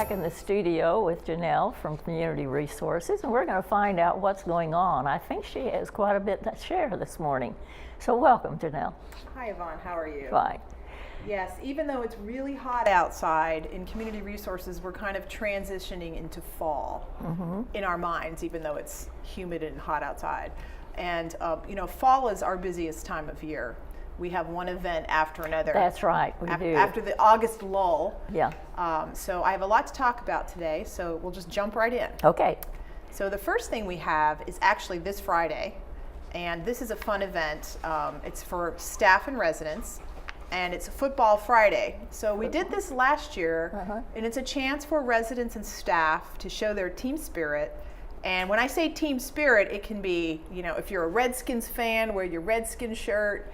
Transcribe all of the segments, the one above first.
back in the studio with Janelle from Community Resources, and we're going to find out what's going on. I think she has quite a bit to share this morning. So welcome, Janelle. Hi, Yvonne. How are you? Fine. Yes, even though it's really hot outside, in Community Resources, we're kind of transitioning into fall in our minds, even though it's humid and hot outside. And, fall is our busiest time of year. We have one event after another. That's right, we do. After the August lull. Yeah. So I have a lot to talk about today, so we'll just jump right in. Okay. So the first thing we have is actually this Friday, and this is a fun event. It's for staff and residents, and it's Football Friday. So we did this last year, and it's a chance for residents and staff to show their team spirit. And when I say team spirit, it can be, if you're a Redskins fan, wear your Redskins shirt.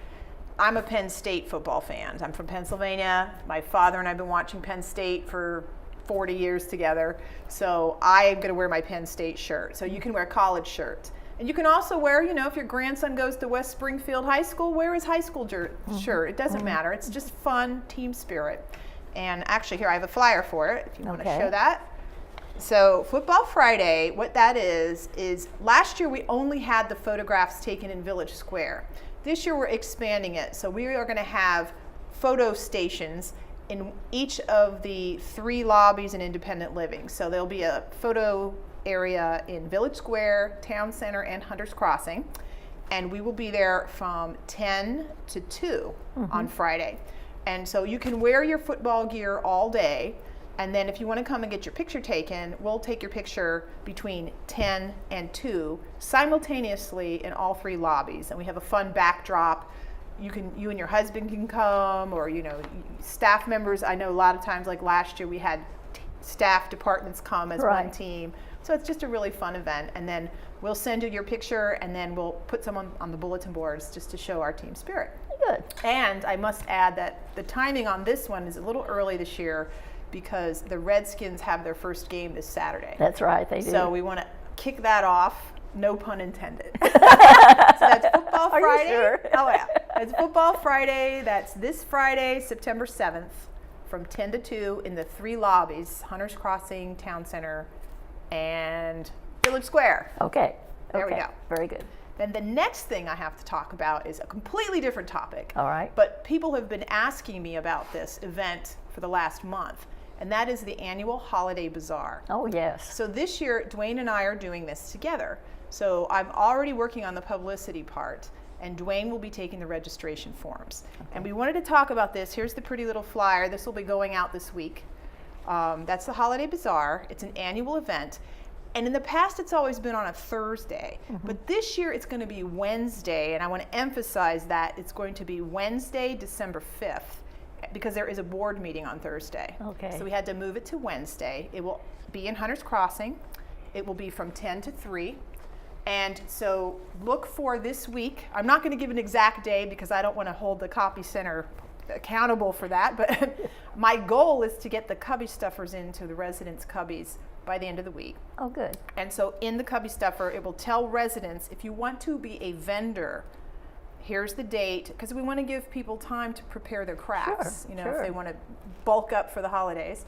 I'm a Penn State football fan. I'm from Pennsylvania. My father and I have been watching Penn State for 40 years together. So I am going to wear my Penn State shirt. So you can wear college shirts. And you can also wear, if your grandson goes to West Springfield High School, wear his high school shirt. It doesn't matter. It's just fun, team spirit. And actually, here I have a flyer for it, if you want to show that. So Football Friday, what that is last year we only had the photographs taken in Village Square. This year we're expanding it. So we are going to have photo stations in each of the 3 lobbies in independent living. So there'll be a photo area in Village Square, Town Center, and Hunter's Crossing. And we will be there from 10 to 2 on Friday. And so you can wear your football gear all day. And then if you want to come and get your picture taken, we'll take your picture between 10 and 2 simultaneously in all 3 lobbies. And we have a fun backdrop. You and your husband can come, or staff members. I know a lot of times, like last year, we had staff departments come as one team. So it's just a really fun event. And then we'll send you your picture, and then we'll put some on the bulletin boards just to show our team spirit. Good. And I must add that the timing on this one is a little early this year, because the Redskins have their first game this Saturday. That's right, they do. So we want to kick that off, no pun intended. So that's Football Friday. Are you sure? Oh yeah, it's Football Friday. That's this Friday, September 7th, from 10 to 2 in the 3 lobbies: Hunter's Crossing, Town Center, and Village Square. Okay. There we go. Very good. Then the next thing I have to talk about is a completely different topic. All right. But people have been asking me about this event for the last month, and that is the annual Holiday Bazaar. Oh, yes. So this year, Dwayne and I are doing this together. So I'm already working on the publicity part, and Dwayne will be taking the registration forms. Okay. And we wanted to talk about this. Here's the pretty little flyer. This will be going out this week. That's the Holiday Bazaar. It's an annual event. And in the past, it's always been on a Thursday. But this year, it's going to be Wednesday. And I want to emphasize that it's going to be Wednesday, December 5th, because there is a board meeting on Thursday. Okay. So we had to move it to Wednesday. It will be in Hunter's Crossing. It will be from 10 to 3. And so look for this week. I'm not going to give an exact day because I don't want to hold the Copy Center accountable for that. But my goal is to get the cubby stuffers into the residents' cubbies by the end of the week. Oh, good. And so in the cubby stuffer, it will tell residents, if you want to be a vendor, here's the date, because we want to give people time to prepare their crafts, if they want to bulk up for the holidays.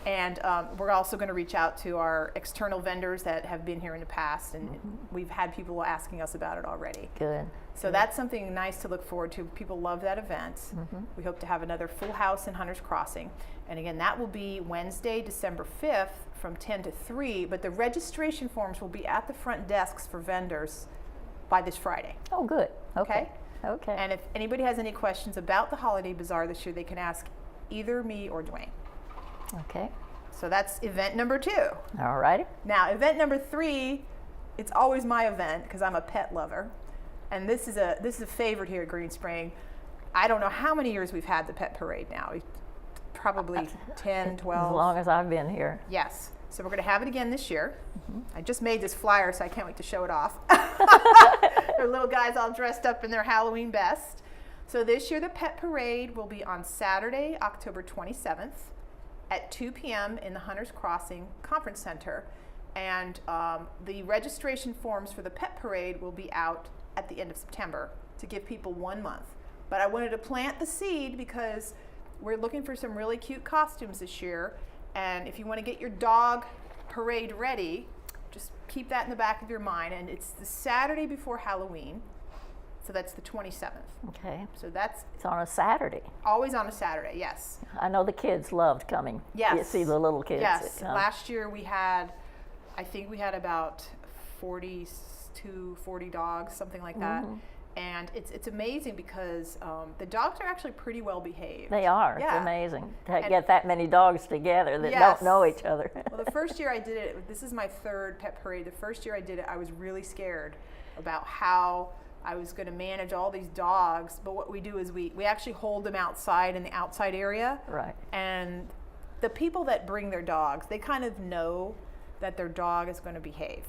And we're also going to reach out to our external vendors that have been here in the past, and we've had people asking us about it already. Good. So that's something nice to look forward to. People love that event. We hope to have another full house in Hunter's Crossing. And again, that will be Wednesday, December 5th from 10 to 3, but the registration forms will be at the front desks for vendors by this Friday. Oh, good. Okay. Okay. And if anybody has any questions about the Holiday Bazaar this year, they can ask either me or Dwayne. Okay. So that's event number 2. All righty. Now, event number 3, it's always my event because I'm a pet lover. And this is a favorite here at Green Spring. I don't know how many years we've had the pet parade now. Probably 10, 12. As long as I've been here. Yes. So we're going to have it again this year. I just made this flyer, so I can't wait to show it off. They're little guys all dressed up in their Halloween best. So this year the pet parade will be on Saturday, October 27th at 2 p.m. in the Hunter's Crossing Conference Center. And the registration forms for the pet parade will be out at the end of September to give people 1 month. But I wanted to plant the seed because we're looking for some really cute costumes this year. And if you want to get your dog parade ready, just keep that in the back of your mind. And it's the Saturday before Halloween, so that's the 27th. Okay. So that's It's on a Saturday. always on a Saturday, yes. I know the kids loved coming. Yes. You see the little kids. Yes. Last year I think we had about 40 dogs, something like that. And it's amazing because the dogs are actually pretty well behaved. They are. Yeah. It's amazing to get that many dogs together that Yes. don't know each other. Well, the first year I did it, this is my third pet parade. The first year I did it, I was really scared about how I was going to manage all these dogs. But what we do is we actually hold them outside in the outside area. Right. And the people that bring their dogs, they kind of know that their dog is going to behave.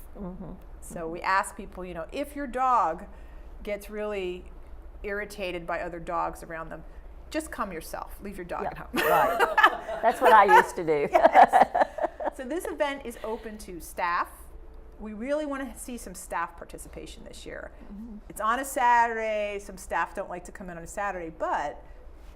So we ask people, if your dog gets really irritated by other dogs around them, just come yourself. Leave your dog at home. Right. That's what I used to do. Yes. So this event is open to staff. We really want to see some staff participation this year. It's on a Saturday. Some staff don't like to come in on a Saturday, but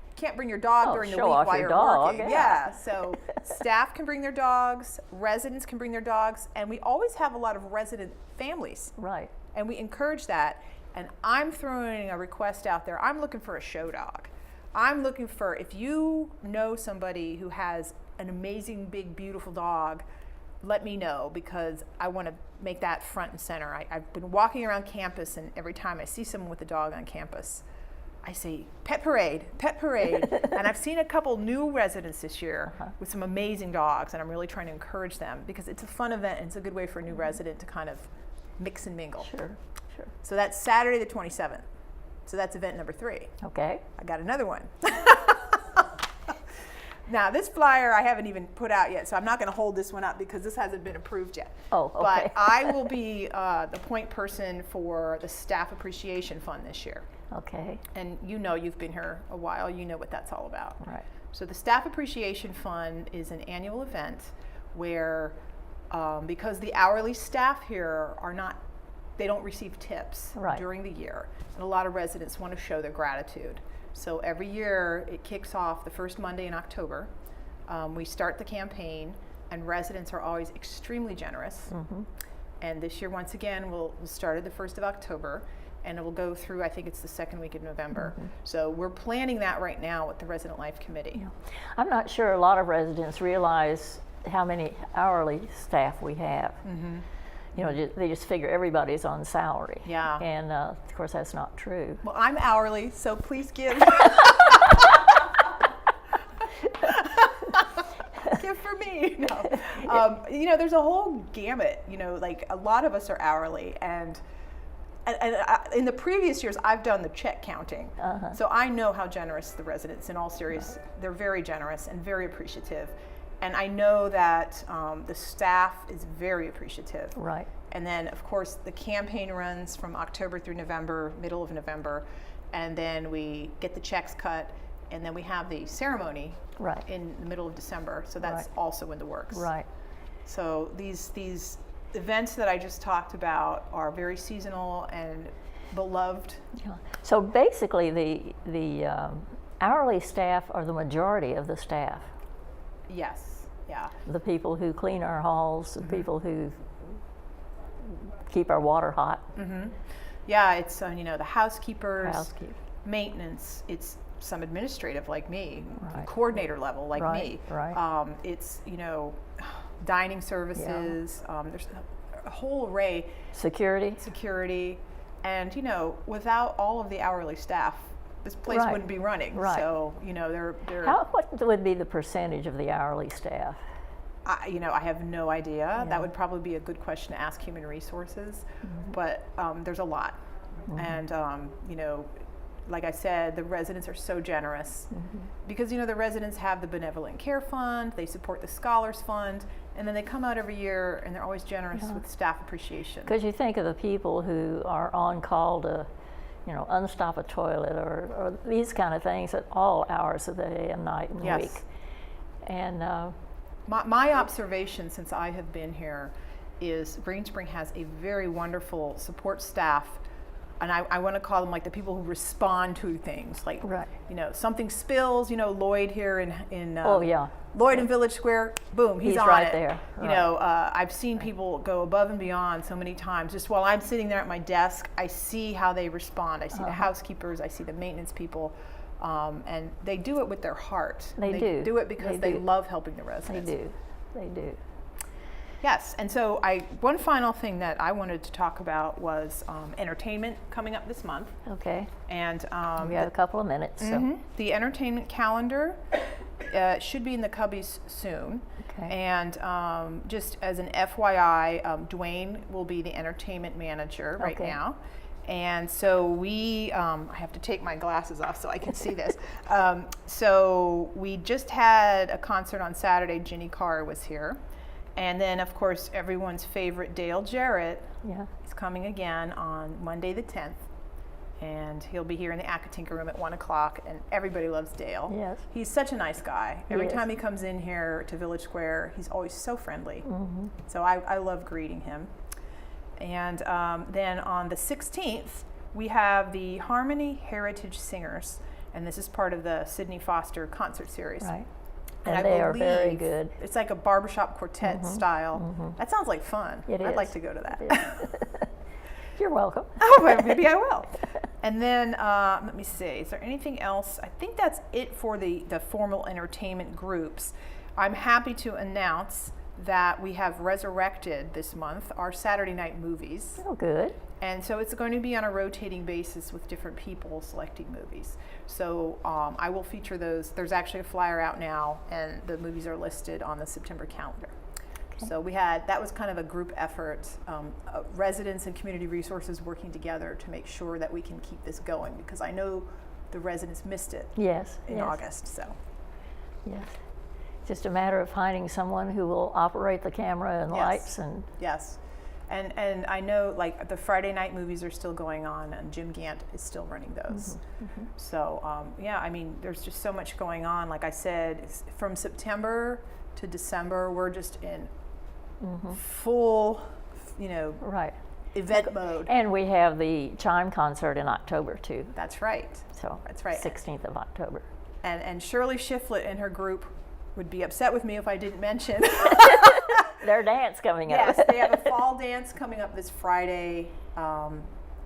you can't bring your dog during the week while you're working. Yeah. So staff can bring their dogs, residents can bring their dogs, and we always have a lot of resident families. Right. And we encourage that. And I'm throwing a request out there. I'm looking for a show dog. I'm looking for, if you know somebody who has an amazing, big, beautiful dog, let me know, because I want to make that front and center. I've been walking around campus, and every time I see someone with a dog on campus, I say, pet parade, pet parade. And I've seen a couple new residents this year with some amazing dogs, and I'm really trying to encourage them because it's a fun event and it's a good way for a new resident to kind of mix and mingle. Sure. So that's Saturday the 27th. So that's event number 3. Okay. I got another one. Now, this flyer I haven't even put out yet, so I'm not going to hold this one up because this hasn't been approved yet. Oh, okay. But I will be the point person for the Staff Appreciation Fund this year. Okay. And you've been here a while, you know what that's all about. Right. So the Staff Appreciation Fund is an annual event where, because the hourly staff here they don't receive tips during the year, and a lot of residents want to show their gratitude. So every year it kicks off the first Monday in October. We start the campaign, and residents are always extremely generous. And this year, once again, we'll start at the 1st of October, and it will go through, I think it's the second week of November. So we're planning that right now with the Resident Life Committee. Yeah. I'm not sure a lot of residents realize how many hourly staff we have. They just figure everybody's on salary. Yeah. And of course, that's not true. Well, I'm hourly, so please give. Give for me. No. There's a whole gamut. Like a lot of us are hourly, and in the previous years, I've done the check counting. So I know how generous the residents, in all seriousness, they're very generous and very appreciative. And I know that the staff is very appreciative. Right. And then, of course, the campaign runs from October through November, middle of November, and then we get the checks cut, and then we have the ceremony in the middle of December. So that's also in the works. Right. So these events that I just talked about are very seasonal and beloved. Yeah. So basically, the hourly staff are the majority of the staff. Yes. Yeah. The people who clean our halls, the people who keep our water hot. Yeah, it's the housekeepers, maintenance. It's some administrative like me, coordinator level like me. Right. It's dining services. There's a whole array. Security, and without all of the hourly staff, this place wouldn't be running. Right. So they're. What would be the percentage of the hourly staff? I have no idea. Yeah. That would probably be a good question to ask Human Resources, but there's a lot, and like I said, the residents are so generous because the residents have the Benevolent Care Fund, they support the Scholars Fund, and then they come out every year and they're always generous with staff appreciation. Because you think of the people who are on call to unstop a toilet or these kind of things at all hours of the day and night and week. And my observation since I have been here is Green Spring has a very wonderful support staff. and I want to call them like the people who respond to things. Like, Right. you know, something spills, you know, Lloyd here in Oh, yeah. Lloyd in Village Square, boom, he's on right it. there. You Right. know, I've seen people go above and beyond so many times. Just while I'm sitting there at my desk, I see how they respond. I see the housekeepers, I see the maintenance people, and they do it with their heart. They do it because They they do. love helping the They residents. do. They do. Yes, and so one final thing that I wanted to talk about was entertainment coming up this month. Okay. And We have a couple of minutes. So. the entertainment calendar should be in the cubbies soon. Okay. And just as an FYI, Dwayne will be the entertainment manager right Okay. now. And so I have to take my glasses off so I can see this. So we just had a concert on Saturday. Ginny Carr was here. And then, of course, everyone's favorite Dale Jarrett Yeah. is coming again on Monday the 10th. And he'll be here in the Akatinka room at 1 o'clock, and everybody loves Dale. Yes. He's such a nice guy. Every is. time he comes in here to Village Square, he's always so friendly. Mm-hmm. So I love greeting him. And then on the 16th, we have the Harmony Heritage Singers, and this is part of the Sydney Foster concert series. Right. And I they are very believe good. It's like a barbershop quartet style. That sounds like fun. It I'd is. like to go to that. It is. You're welcome. Oh, well, maybe I will. And then let me see. Is there anything else? I think that's it for the formal entertainment groups. I'm happy to announce that we have resurrected this month our Saturday night movies. Oh, good. And so it's going to be on a rotating basis with different people selecting movies. So I will feature those. There's actually a flyer out now, and the movies are listed on the September calendar. Okay. So that was kind of a group effort, residents and community resources working together to make sure that we can keep this going, because I know the residents missed it Yes. in yes. August. So Yes. Just a matter of finding someone who will operate the camera and Yes. lights and. yes. And I know, like, the Friday night movies are still going on, and Jim Gant is still running those. So, yeah, I mean, there's just so much going on. Like I said, from September to December, we're just in full, Right. event mode. And we have the Chime concert in October too. That's right. So That's right. 16th of October. And Shirley Shiflett and her group would be upset with me if I didn't mention. Their dance coming up. Yes, they have a fall dance coming up this Friday,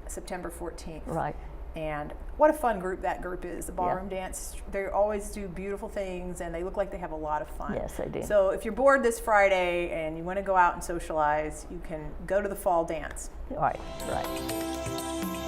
September 14th. Right. And what a fun group that group is. The ballroom dance, they always do beautiful things, and they look like they have a lot of fun. Yes, they do. So if you're bored this Friday and you want to go out and socialize, you can go to the fall dance. Right. Right.